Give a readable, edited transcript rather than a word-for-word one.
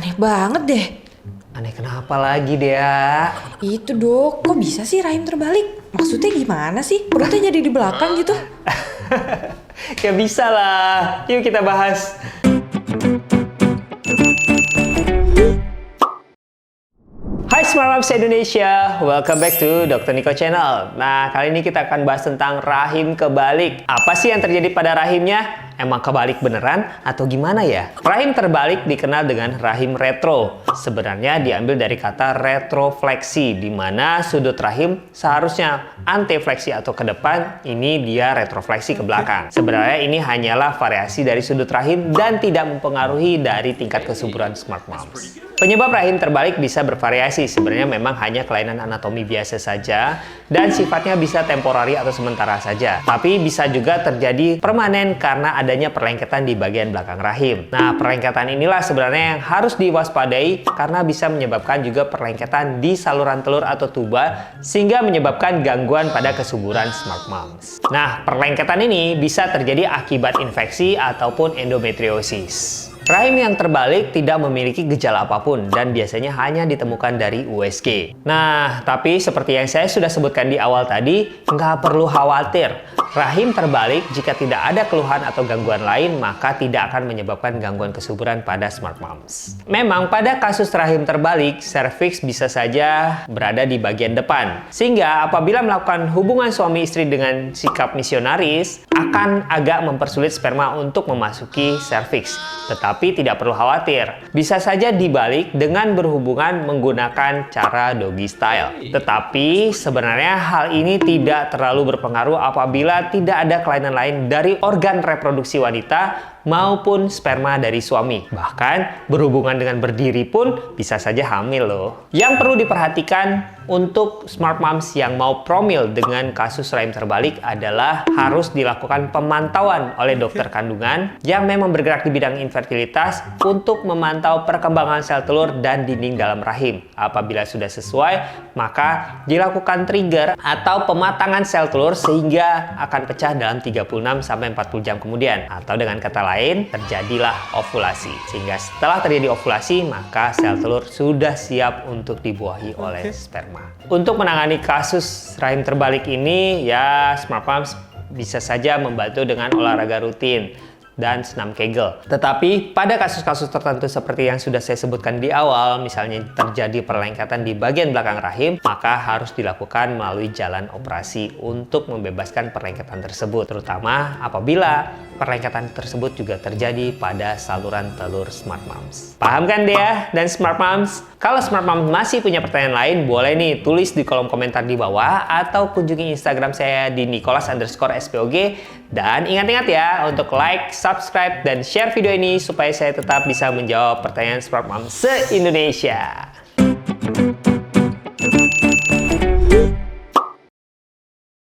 Aneh banget deh. Aneh kenapa lagi, Dea? Itu dok, kok bisa sih rahim terbalik? Maksudnya gimana sih? Perutnya jadi di belakang gitu? Ya bisa lah. Yuk kita bahas. Hai Smart Moms Indonesia, welcome back to Dr. Niko Channel. Nah, kali ini kita akan bahas tentang rahim kebalik. Apa sih yang terjadi pada rahimnya? Emang kebalik beneran atau gimana ya? Rahim terbalik dikenal dengan rahim retro. Sebenarnya diambil dari kata retrofleksi, di mana sudut rahim seharusnya antifleksi atau ke depan, ini dia retrofleksi ke belakang. Sebenarnya ini hanyalah variasi dari sudut rahim dan tidak mempengaruhi dari tingkat kesuburan Smart Moms. Penyebab rahim terbalik bisa bervariasi, sebenarnya memang hanya kelainan anatomi biasa saja dan sifatnya bisa temporari atau sementara saja. Tapi bisa juga terjadi permanen karena adanya perlengketan di bagian belakang rahim. Nah, perlengketan inilah sebenarnya yang harus diwaspadai karena bisa menyebabkan juga perlengketan di saluran telur atau tuba sehingga menyebabkan gangguan pada kesuburan Smart Moms. Nah, perlengketan ini bisa terjadi akibat infeksi ataupun endometriosis. Rahim yang terbalik tidak memiliki gejala apapun dan biasanya hanya ditemukan dari USG. Nah, tapi seperti yang saya sudah sebutkan di awal tadi, nggak perlu khawatir. Rahim terbalik jika tidak ada keluhan atau gangguan lain, maka tidak akan menyebabkan gangguan kesuburan pada Smart Moms. Memang pada kasus rahim terbalik, serviks bisa saja berada di bagian depan. Sehingga apabila melakukan hubungan suami istri dengan sikap misionaris, akan agak mempersulit sperma untuk memasuki serviks. Tetapi tidak perlu khawatir, bisa saja dibalik dengan berhubungan menggunakan cara doggy style. Tetapi sebenarnya hal ini tidak terlalu berpengaruh apabila tidak ada kelainan lain dari organ reproduksi wanita maupun sperma dari suami. Bahkan berhubungan dengan berdiri pun bisa saja hamil loh. Yang perlu diperhatikan untuk Smart Moms yang mau promil dengan kasus rahim terbalik adalah harus dilakukan pemantauan oleh dokter kandungan yang memang bergerak di bidang infertilitas untuk memantau perkembangan sel telur dan dinding dalam rahim. Apabila sudah sesuai, maka dilakukan trigger atau pematangan sel telur sehingga akan pecah dalam 36-40 jam kemudian. Atau dengan kata lain, terjadilah ovulasi. Sehingga setelah terjadi ovulasi, maka sel telur sudah siap untuk dibuahi oleh sperma. Untuk menangani kasus rahim terbalik ini, ya Smart Moms bisa saja membantu dengan olahraga rutin dan senam Kegel. Tetapi pada kasus-kasus tertentu seperti yang sudah saya sebutkan di awal, misalnya terjadi perlengketan di bagian belakang rahim, maka harus dilakukan melalui jalan operasi untuk membebaskan perlengketan tersebut, terutama apabila perlengketan tersebut juga terjadi pada saluran telur Smart Moms. Paham kan Dea dan Smart Moms? Kalau Smart Moms masih punya pertanyaan lain, boleh nih tulis di kolom komentar di bawah atau kunjungi Instagram saya di Nicholas_SPOG. Dan ingat-ingat ya untuk like, subscribe, dan share video ini supaya saya tetap bisa menjawab pertanyaan Smart Moms se-Indonesia.